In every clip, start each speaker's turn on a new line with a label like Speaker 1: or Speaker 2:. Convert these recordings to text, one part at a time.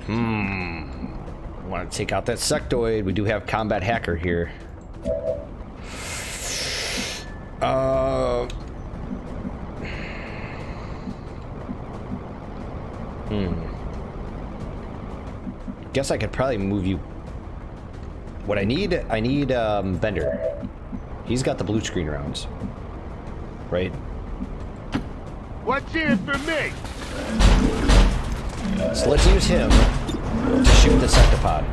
Speaker 1: Want to take out that sectoid. We do have combat hacker here. Guess I could probably move you. What I need Bender. He's got the blue screen rounds, right?
Speaker 2: What's in it for me?
Speaker 1: So let's use him to shoot the sectopod.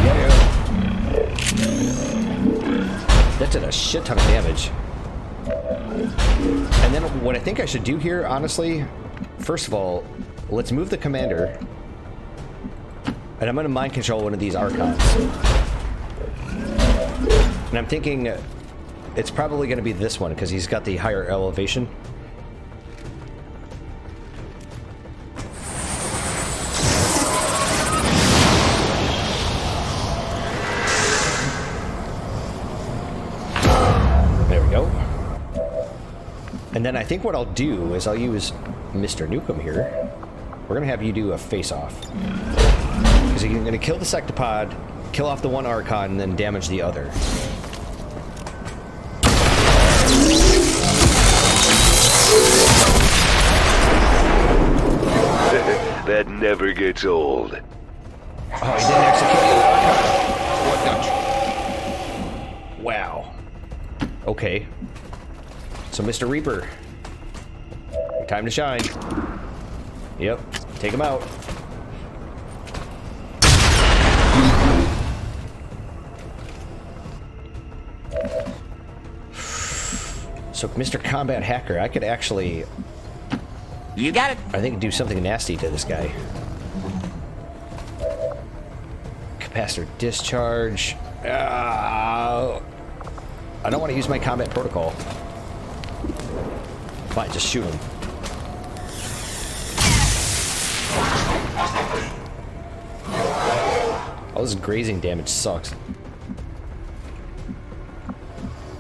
Speaker 1: Yeah. That did a shit ton of damage. And then what I think I should do here, honestly, first of all, let's move the commander. And I'm going to mind control one of these Archons. And I'm thinking it's probably going to be this one because he's got the higher elevation. There we go. And then I think what I'll do is I'll use Mr. Nukem here. We're going to have you do a face-off. Because you're going to kill the sectopod, kill off the one Archon, and then damage the other.
Speaker 3: That never gets old.
Speaker 1: Oh, he didn't actually kill the Archon. What? Wow. Okay. So, Mr. Reaper. Time to shine. Yep. Take him out. So, Mr. Combat Hacker, I could actually...
Speaker 4: You got it.
Speaker 1: I think do something nasty to this guy. Capacitor discharge. I don't want to use my combat protocol. Fine, just shoot him. All this grazing damage sucks.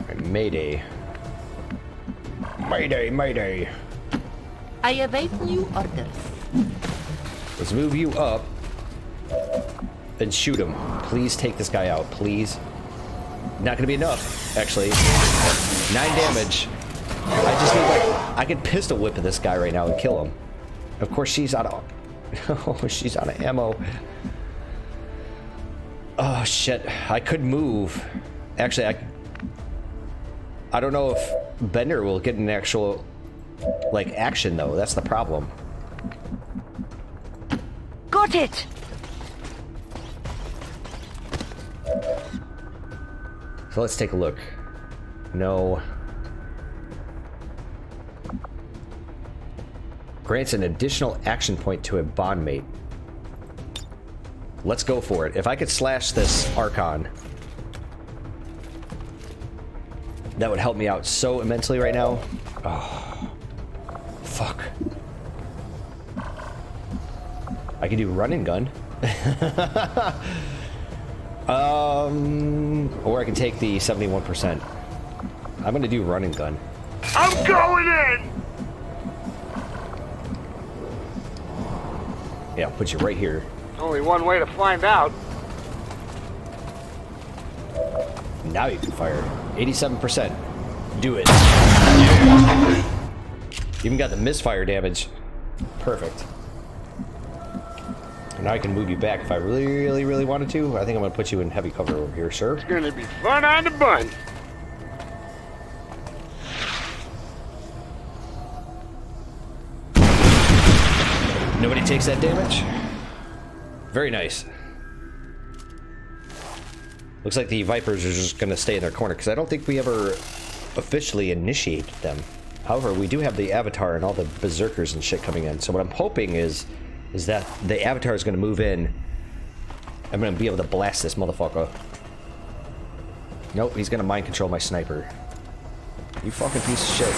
Speaker 1: Alright, Mayday. Mayday, Mayday.
Speaker 4: I await new orders.
Speaker 1: Let's move you up and shoot him. Please take this guy out, please. Not gonna be enough, actually. 9 damage. I just need, like, I could pistol whip this guy right now and kill him. Of course, she's out of... Oh, she's out of ammo. Oh, shit. I could move. Actually, I don't know if Bender will get an actual, like, action, though. That's the problem.
Speaker 4: Got it!
Speaker 1: So let's take a look. No. Grants an additional action point to a bondmate. Let's go for it. If I could slash this Archon, that would help me out so immensely right now. Oh, fuck. I can do run and gun. Or I can take the 71%. I'm gonna do run and gun.
Speaker 2: I'm going in!
Speaker 1: Yeah, I'll put you right here.
Speaker 2: Only one way to find out.
Speaker 1: Now you can fire. 87%. Do it. Even got the misfire damage. Perfect. And now I can move you back if I really wanted to. I think I'm gonna put you in heavy cover over here, sir.
Speaker 2: It's gonna be fun on the bun.
Speaker 1: Nobody takes that damage? Very nice. Looks like the Vipers are just gonna stay in their corner, because I don't think we ever officially initiated them. However, we do have the Avatar and all the Berserkers and shit coming in, so what I'm hoping is that the Avatar is gonna move in. I'm gonna be able to blast this motherfucker. Nope, he's gonna mind control my sniper. You fucking piece of shit.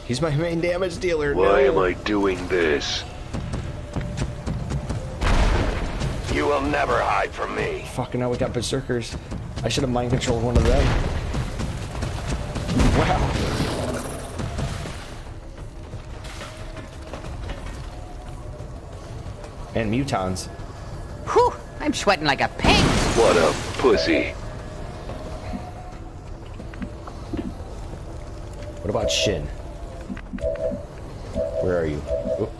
Speaker 1: He's my main damage dealer.
Speaker 3: Why
Speaker 1: no.
Speaker 3: am I doing this? You will never hide from me.
Speaker 1: Fucking now we got Berserkers. I should have mind controlled one of them. Wow. And mutons.
Speaker 4: Whew, I'm sweating like a pig.
Speaker 3: What a pussy.
Speaker 1: What about Shin? Where are you? Oop.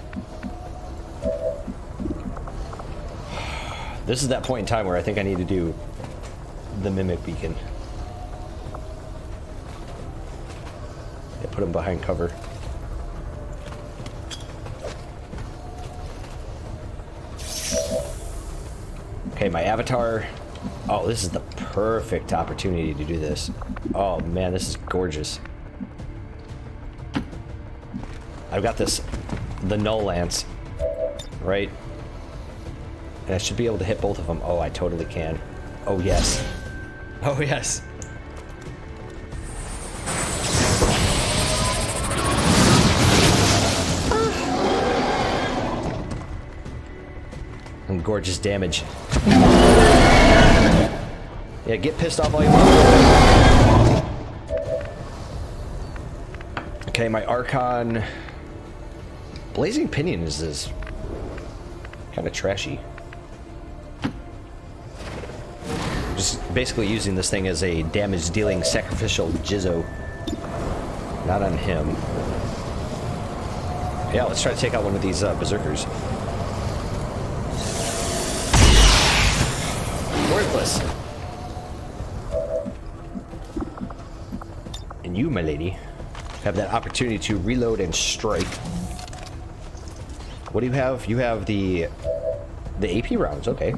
Speaker 1: This is that point in time where I think I need to do the mimic beacon. Yeah, put him behind cover. Okay, my avatar. Oh, this is the perfect opportunity to do this. Oh man, this is gorgeous. I've got this, the null lance, right? And I should be able to hit both of them. Oh, I totally can. Oh yes. Oh yes. And gorgeous damage. Yeah, get pissed off all you want. Okay, my Archon. Blazing Pinions is kind of trashy. Just basically using this thing as a damage-dealing sacrificial jizzo. Not on him. Yeah, let's try to take out one of these berserkers. Worthless. And you, my lady, have that opportunity to reload and strike. What do you have? You have the AP rounds, okay.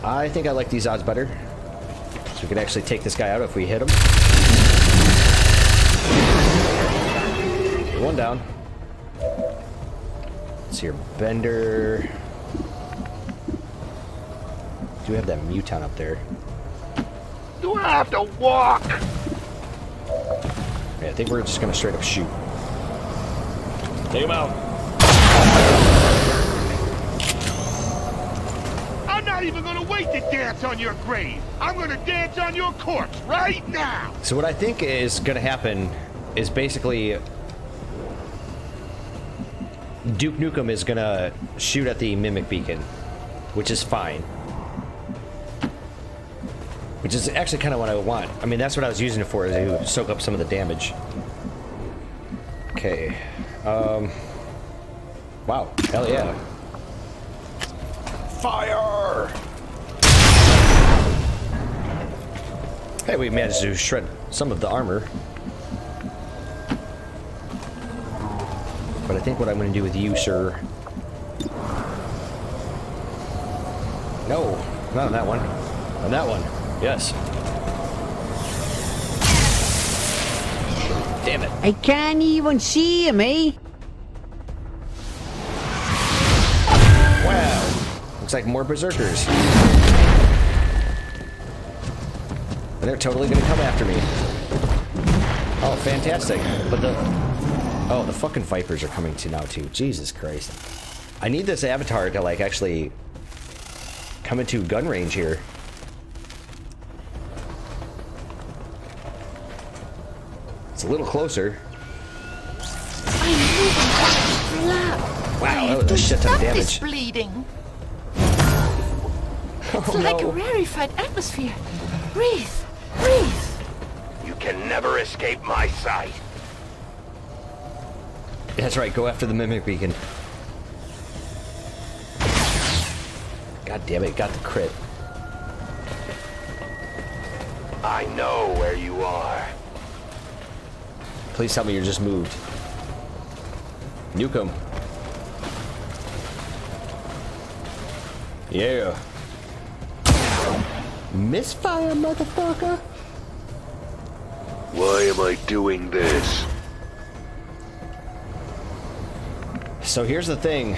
Speaker 1: I think I like these odds better. So we could actually take this guy out if we hit him. One down. Let's see your bender. Do we have that muton up there?
Speaker 2: Do I have to walk?
Speaker 1: Yeah, I think we're just gonna straight up shoot. Take him out.
Speaker 2: I'm not even gonna wait to dance on your grave. I'm gonna dance on your corpse right now.
Speaker 1: So what I think is gonna happen is basically Duke Nukem is gonna shoot at the mimic beacon, which is fine. Which is actually kind of what I want. I mean, that's what I was using it for, is to soak up some of the damage. Okay. Wow. Hell yeah. Fire! Hey, we managed to shred some of the armor. But I think what I'm going to do with you, sir... No, not on that one. On that one. Yes. Damn it.
Speaker 4: I can't even see him, eh?
Speaker 1: Wow. Looks like more berserkers. And they're totally gonna come after me. Oh, fantastic. But the... Oh, the fucking Vipers are coming to now, too. Jesus Christ. I need this avatar to, like, actually come into gun range here. It's a little closer. Wow, that was a shit ton of damage.
Speaker 5: This bleeding. It's
Speaker 1: Oh,
Speaker 5: like
Speaker 1: no.
Speaker 5: a rarefied atmosphere. Breathe, breathe.
Speaker 3: You can never escape my sight.
Speaker 1: That's right, go after the mimic beacon. God damn it, got the crit.
Speaker 3: I know where you are.
Speaker 1: Please tell me you're just moved. Nuke him. Yeah. Misfire, motherfucker.
Speaker 3: Why am I doing this?
Speaker 1: So here's the thing.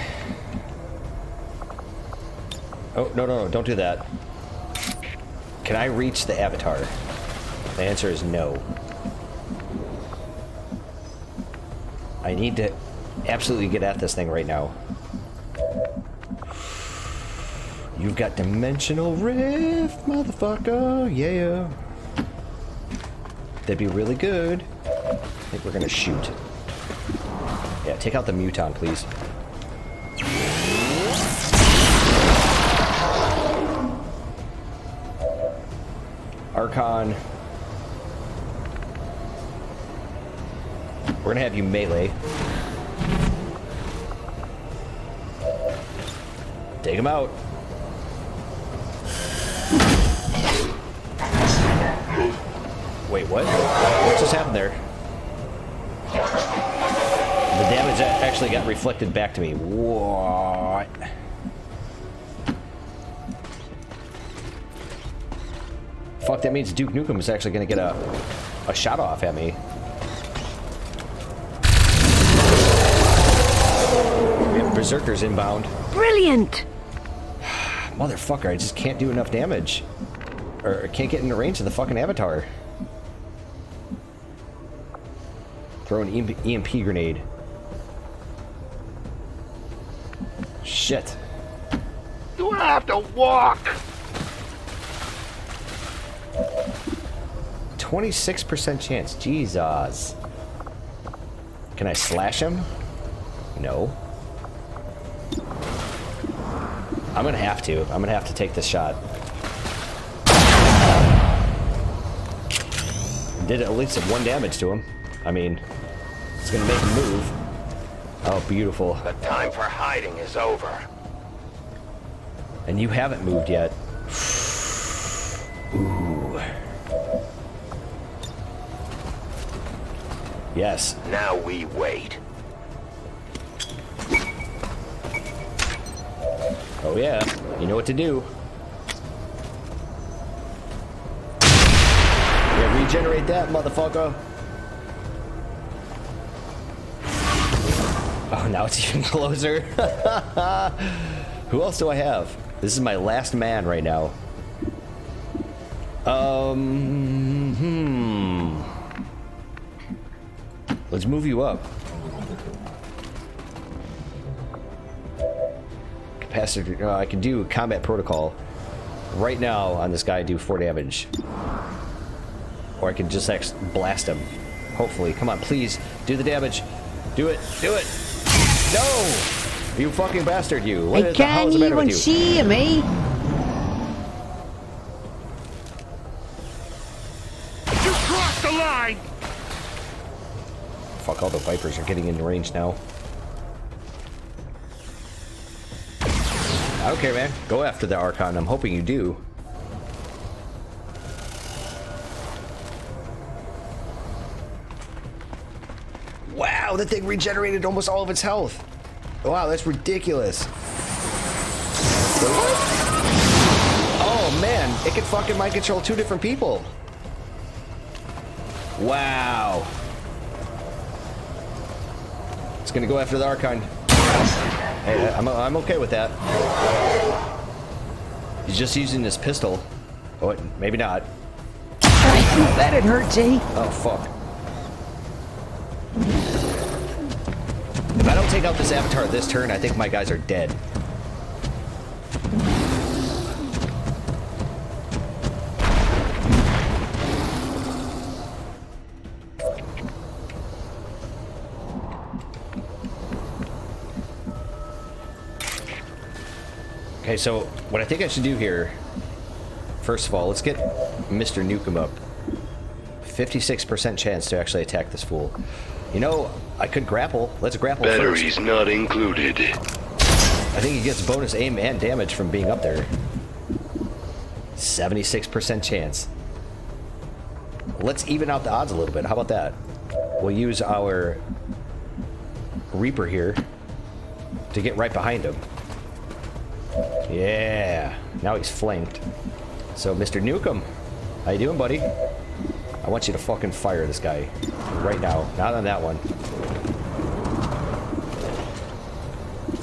Speaker 1: Oh, no, don't do that. Can I reach the avatar? The answer is no. I need to absolutely get at this thing right now. You've got dimensional rift, motherfucker. Yeah. That'd be really good. I think we're gonna shoot. Yeah, take out the muton, please. Archon. We're gonna have you melee. Take him out. Wait, what? What just happened there? The damage actually got reflected back to me. What? Fuck, that means Duke Nukem is actually gonna get a shot off at me. We have Berserkers inbound.
Speaker 5: Brilliant!
Speaker 1: Motherfucker, I just can't do enough damage. Or can't get into range of the fucking avatar. Throw an EMP grenade. Shit.
Speaker 2: Do I have to walk?
Speaker 1: 26% chance. Jesus. Can I slash him? No. I'm gonna have to. I'm gonna have to take this shot. Did at least 1 damage to him. I mean, it's gonna make him move. Oh, beautiful.
Speaker 3: The time for hiding is over.
Speaker 1: And you haven't moved yet. Ooh. Yes.
Speaker 3: Now we wait.
Speaker 1: Oh yeah, you know what to do. Yeah, regenerate that, motherfucker. Oh, now it's even closer. Who else do I have? This is my last man right now. Let's move you up. Capacitor. I can do combat protocol. Right now on this guy, do 4 damage. Or I can just blast him. Hopefully. Come on, please. Do the damage. Do it. Do it. No! You fucking bastard, you. What
Speaker 4: I
Speaker 1: is the hell's the
Speaker 4: can't
Speaker 1: matter with
Speaker 4: even
Speaker 1: you?
Speaker 4: see me.
Speaker 2: You crossed the line!
Speaker 1: Fuck, all the Vipers are getting into range now. I don't care, man. Go after the Archon. I'm hoping you do. Wow, that thing regenerated almost all of its health. Wow, that's ridiculous. Oh, man. It can fucking mind control 2 different people. Wow. It's gonna go after the Archon. Hey, I'm okay with that. He's just using his pistol. Oh, maybe not.
Speaker 4: That'd hurt, Jay.
Speaker 1: Oh, fuck. If I don't take out this avatar this turn, I think my guys are dead. Okay, so what I think I should do here, first of all, let's get Mr. Nukem up. 56% chance to actually attack this fool. You know, I could grapple. Let's grapple
Speaker 3: Batteries
Speaker 1: first.
Speaker 3: not included.
Speaker 1: I think he gets bonus aim and damage from being up there. 76% chance. Let's even out the odds a little bit. How about that? We'll use our Reaper here to get right behind him. Yeah. Now he's flanked. So, Mr. Nukem, how you doing, buddy? I want you to fucking fire this guy right now. Not on that one.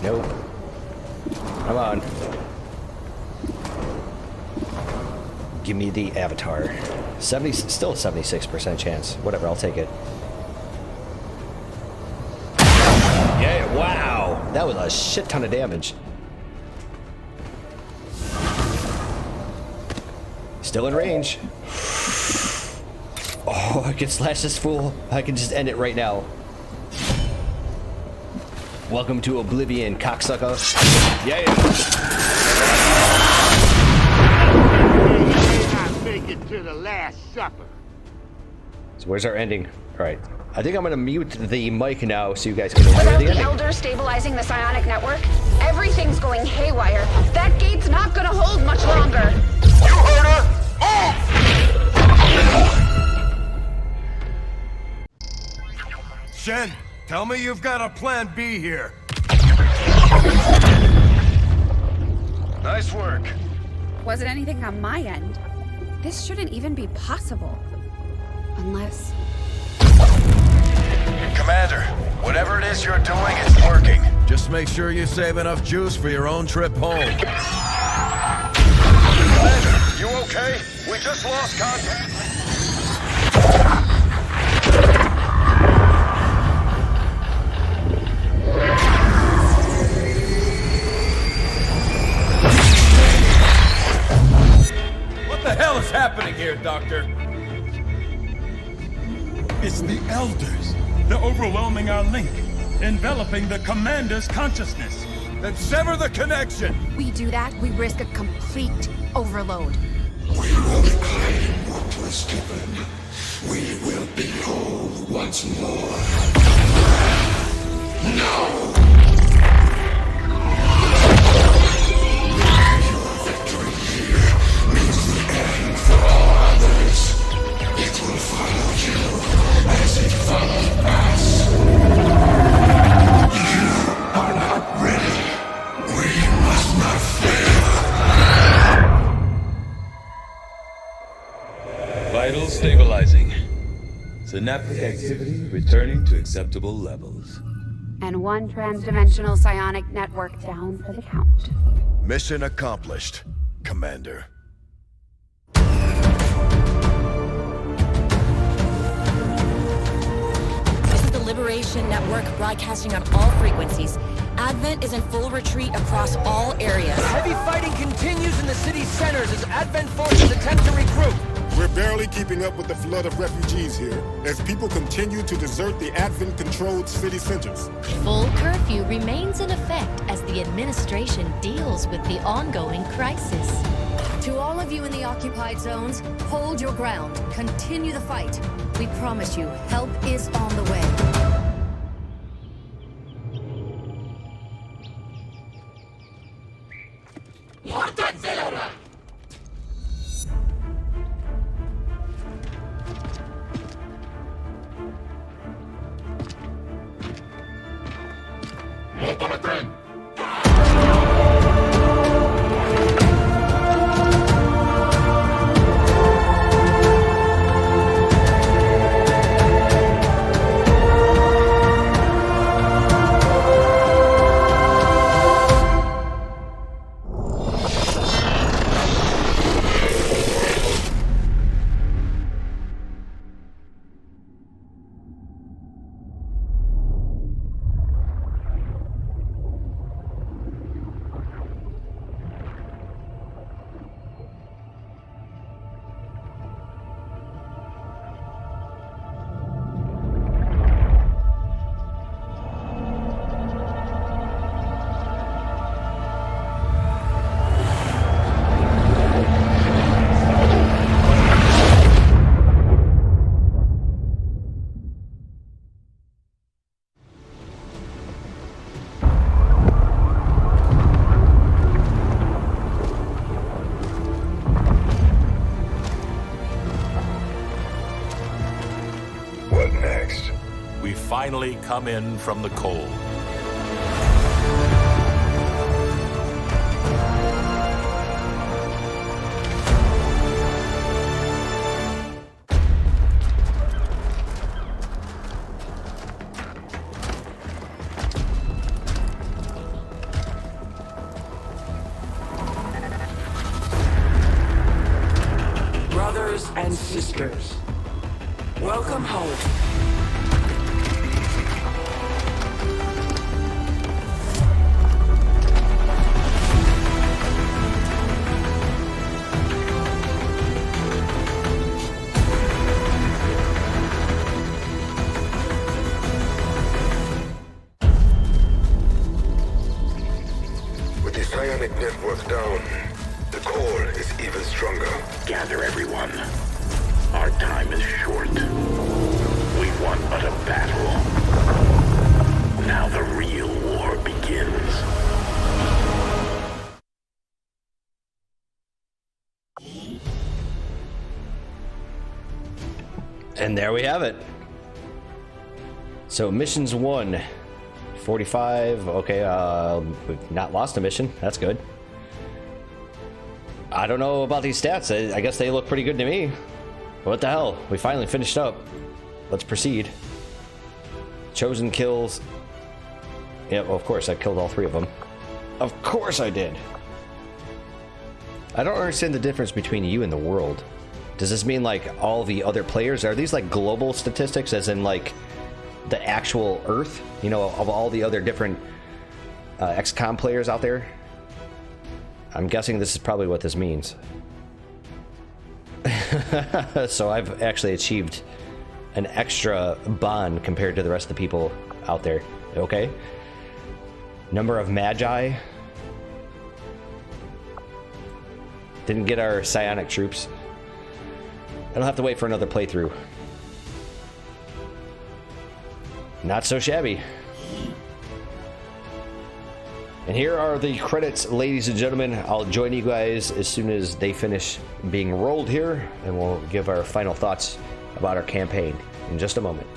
Speaker 1: Nope. Come on. Give me the avatar. Still 76% chance. Whatever, I'll take it. Yeah, wow! That was a shit ton of damage. Still in range. Oh, I can slash this fool. I can just end it right now. Welcome to Oblivion, cocksucker. Yeah.
Speaker 2: I make it to the Last Supper.
Speaker 1: So where's our ending? All right. I think I'm gonna mute the mic now so you guys can enjoy
Speaker 6: Without
Speaker 1: the
Speaker 6: the
Speaker 1: ending.
Speaker 6: Elder stabilizing the psionic network, everything's going haywire. That gate's not gonna hold much longer.
Speaker 3: You heard her? Move!
Speaker 7: Shen, tell me you've got a plan B here. Nice work.
Speaker 5: Wasn't anything on my end. This shouldn't even be possible. Unless...
Speaker 7: Commander, whatever it is you're doing, it's working. Just make sure you save enough juice for your own trip home. Commander, you okay? We just lost contact. What the hell is happening here, Doctor?
Speaker 8: It's the Elders. They're overwhelming our link, enveloping the Commander's consciousness.
Speaker 7: Then sever the connection!
Speaker 5: we do that, we risk a complete overload.
Speaker 9: We will reclaim what was given. We will be whole once more. No! Your victory here means the end for all others. It will follow you as it followed us. You are not ready. We must not fail.
Speaker 8: Vital stabilizing. Synaptic activity returning to acceptable levels.
Speaker 5: And one transdimensional psionic network down for the count.
Speaker 7: Mission accomplished, Commander.
Speaker 10: This is the Liberation Network broadcasting on all frequencies. Advent is in full retreat across all areas.
Speaker 11: Heavy fighting continues in the city's centers as Advent forces attempt to regroup.
Speaker 12: We're barely keeping up with the flood of refugees here, as people continue to desert the Advent-controlled city centers.
Speaker 10: Full curfew remains in effect as the administration deals with the ongoing crisis. To all of you in the occupied zones, hold your ground. Continue the fight. We promise you, help is on the way.
Speaker 9: What next?
Speaker 8: We finally come in from the cold.
Speaker 11: Brothers and sisters, welcome home.
Speaker 9: is short. We won but a battle. Now the real war begins.
Speaker 1: And there we have it. So missions 1, 45. Okay, we've not lost a mission. That's good. I don't know about these stats. I guess they look pretty good to me. What the hell? We finally finished up. Let's proceed. Chosen kills. Yeah, well, of course, I killed all 3 of them. Of course I did. I don't understand the difference between you and the world. Does this mean, like, all the other players? Are these, like, global statistics, as in, like, the actual Earth? You know, of all the other different XCOM players out there? I'm guessing this is probably what this means. So I've actually achieved an extra bond compared to the rest of the people out there. Okay. Number of Magi. Didn't get our psionic troops. I don't have to wait for another playthrough. Not so shabby. And here are the credits, ladies and gentlemen. I'll join you guys as soon as they finish being rolled here, and we'll give our final thoughts about our campaign in just a moment.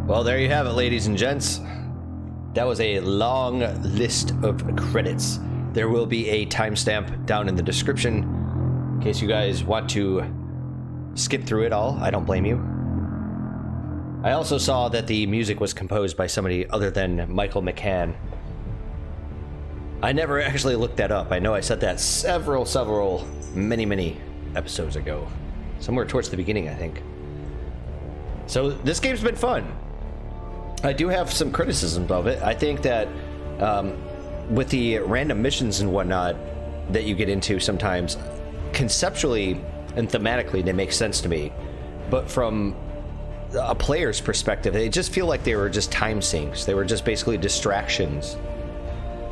Speaker 1: Well, there you have it, ladies and gents. That was a long list of credits. There will be a timestamp down in the description in case you guys want to skip through it all. I don't blame you. I also saw that the music was composed by somebody other than Michael McCann. I never actually looked that up. I know I said that many episodes ago. Somewhere towards the beginning, I think. So this game's been fun. I do have some criticisms of it. I think that with the random missions and whatnot that you get into sometimes, conceptually and thematically they make sense to me. But from a player's perspective, they just feel like they were just time sinks. They were just basically distractions.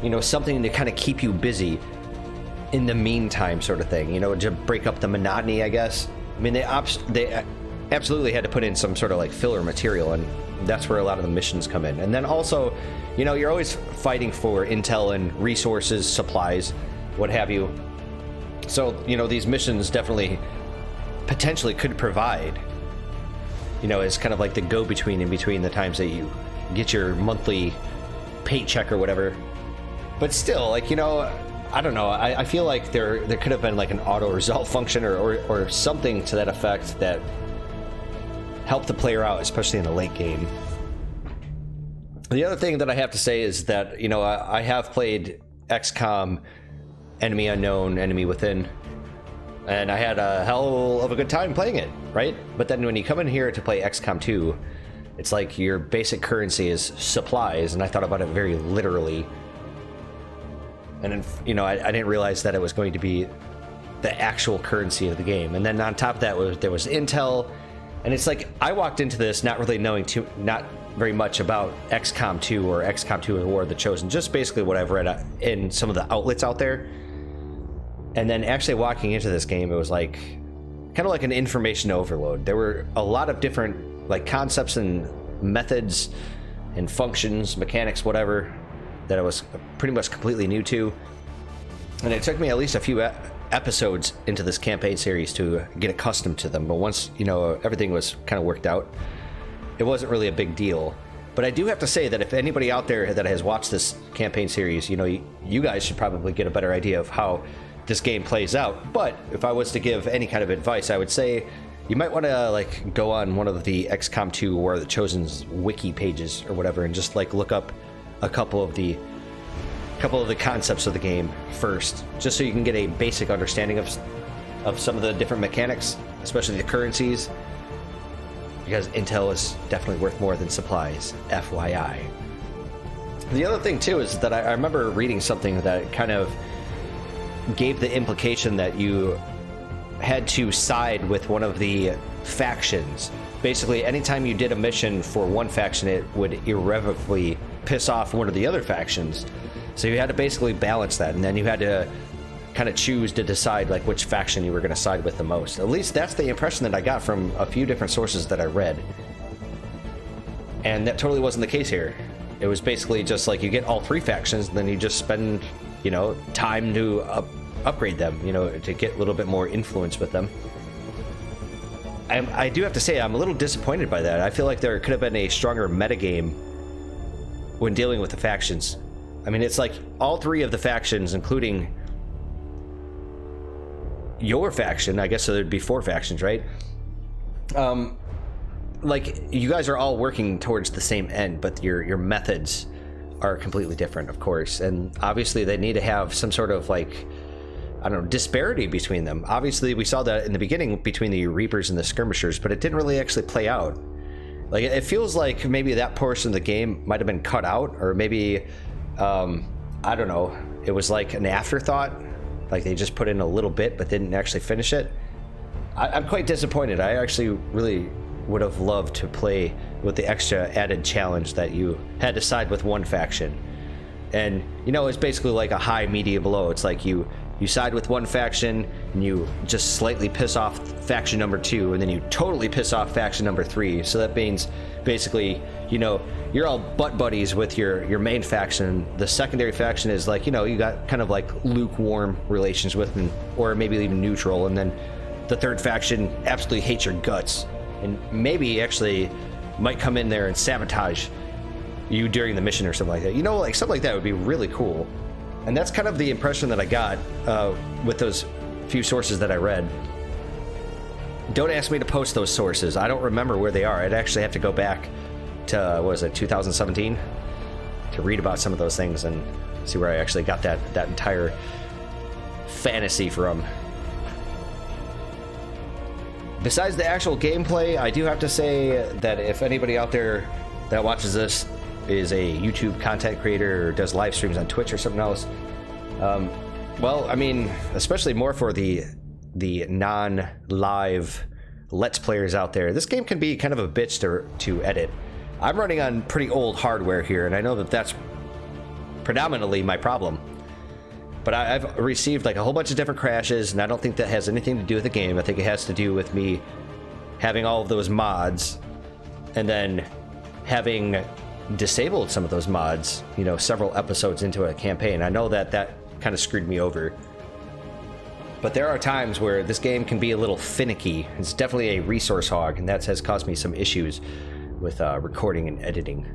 Speaker 1: You know, something to kind of keep you busy in the meantime sort of thing. You know, to break up the monotony, I guess. I mean, they absolutely had to put in some sort of like filler material, and that's where a lot of the missions come in. And then also, you know, you're always fighting for intel and resources, supplies, what have you. So, you know, these missions definitely potentially could provide, you know, as kind of like the go-between in between the times that you get your monthly paycheck or whatever. But still, like, you know, I don't know. I feel like there could have been like an auto-resolve function or something to that effect that helped the player out, especially in the late game. The other thing that I have to say is that, you know, I have played XCOM, Enemy Unknown, Enemy Within, and I had a hell of a good time playing it, right? But then when you come in here to play XCOM 2, it's like your basic currency is supplies, and I thought about it very literally. And then, you know, I didn't realize that it was going to be the actual currency of the game. And then on top of that, there was intel. And it's like, I walked into this not really knowing not very much about XCOM 2 or XCOM 2 and War of the Chosen, just basically what I've read in some of the outlets out there. And then actually walking into this game, it was like, kind of like an information overload. There were a lot of different like concepts and methods and functions, mechanics, whatever, that I was pretty much completely new to. And it took me at least a few episodes into this campaign series to get accustomed to them. But once, you know, everything was kind of worked out, it wasn't really a big deal. But I do have to say that if anybody out there that has watched this campaign series, you know, you guys should probably get a better idea of how this game plays out. But if I was to give any kind of advice, I would say you might want to like go on one of the XCOM 2 or the Chosen's wiki pages or whatever and just like look up a couple of the concepts of the game first, just so you can get a basic understanding of some of the different mechanics, especially the currencies, because intel is definitely worth more than supplies, FYI. The other thing too is that I remember reading something that kind of gave the implication that you had to side with one of the factions. Basically, anytime you did a mission for one faction, it would irrevocably piss off one of the other factions. So you had to basically balance that, and then you had to kind of choose to decide like which faction you were going to side with the most. At least that's the impression that I got from a few different sources that I read. And that totally wasn't the case here. It was basically just like you get all three factions, and then you just spend, you know, time to upgrade them, you know, to get a little bit more influence with them. I do have to say, I'm a little disappointed by that. I feel like there could have been a stronger metagame when dealing with the factions. I mean, it's like all three of the factions, including your faction, I guess, so there'd be four factions, right? Like, you guys are all working towards the same end, but your methods are completely different, of course. And obviously they need to have some sort of like, I don't know, disparity between them. Obviously we saw that in the beginning between the Reapers and the Skirmishers, but it didn't really actually play out. Like, it feels like maybe that portion of the game might have been cut out, or maybe, I don't know, it was like an afterthought. Like they just put in a little bit but didn't actually finish it. I'm quite disappointed. I actually really would have loved to play with the extra added challenge that you had to side with one faction. And, you know, it's basically like a high, medium, low. It's like you side with one faction and you just slightly piss off faction number 2, and then you totally piss off faction number 3. So that means basically, you know, you're all butt buddies with your main faction. The secondary faction is like, you know, you got kind of like lukewarm relations with them, or maybe even neutral. And then the third faction absolutely hates your guts. And maybe actually might come in there and sabotage you during the mission or something like that. You know, like something like that would be really cool. And that's kind of the impression that I got with those few sources that I read. Don't ask me to post those sources. I don't remember where they are. I'd actually have to go back to, what was it, 2017? To read about some of those things and see where I actually got that entire fantasy from. Besides the actual gameplay, I do have to say that if anybody out there that watches this is a YouTube content creator or does live streams on Twitch or something else, well, I mean, especially more for the non-live Let's Players out there, this game can be kind of a bitch to edit. I'm running on pretty old hardware here, and I know that that's predominantly my problem. But I've received like a whole bunch of different crashes, and I don't think that has anything to do with the game. I think it has to do with me having all of those mods, and then having disabled some of those mods, you know, several episodes into a campaign. I know that kind of screwed me over. But there are times where this game can be a little finicky. It's definitely a resource hog, and that has caused me some issues with recording and editing.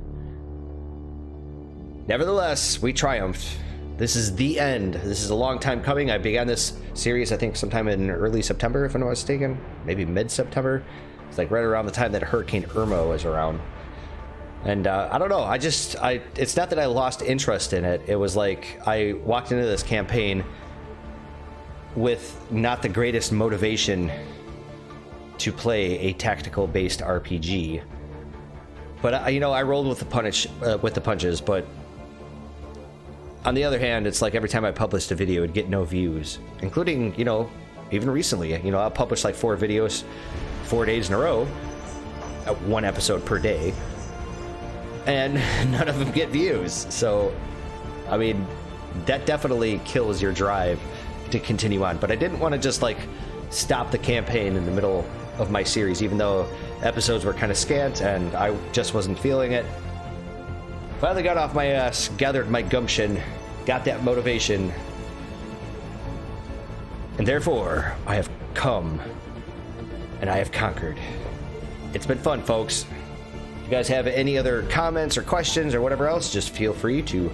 Speaker 1: Nevertheless, we triumphed. This is the end. This is a long time coming. I began this series, I think, sometime in early September, if I'm not mistaken. Maybe mid-September. It's like right around the time that Hurricane Irma was around. And I don't know. It's not that I lost interest in it. It was like I walked into this campaign with not the greatest motivation to play a tactical-based RPG. But I rolled with the punches. But on the other hand, it's like every time I published a video, it'd get no views, including even recently. I'll publish like 4 videos, 4 days in a row, 1 episode per day, and none of them get views. So, I mean, that definitely kills your drive to continue on. But I didn't want to just like stop the campaign in the middle of my series, even though episodes were kind of scant and I just wasn't feeling it. Finally got off my ass, gathered my gumption, got that motivation, and therefore I have come and I have conquered. It's been fun, folks. If you guys have any other comments or questions or whatever else, just feel free to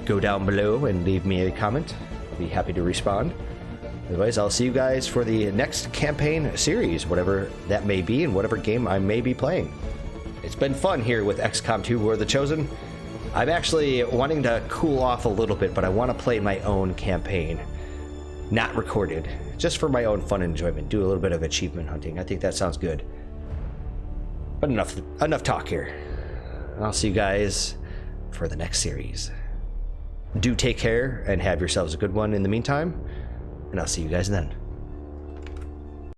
Speaker 1: go down below and leave me a comment. I'll be happy to respond. Otherwise, I'll see you guys for the next campaign series, whatever that may be and whatever game I may be playing. It's been fun here with XCOM 2 War of the Chosen. I'm actually wanting to cool off a little bit, but I want to play my own campaign. Not recorded. Just for my own fun and enjoyment. Do a little bit of achievement hunting. I think that sounds good. But enough talk here. I'll see you guys for the next series. Do take care and have yourselves a good one in the meantime. And I'll see you guys then.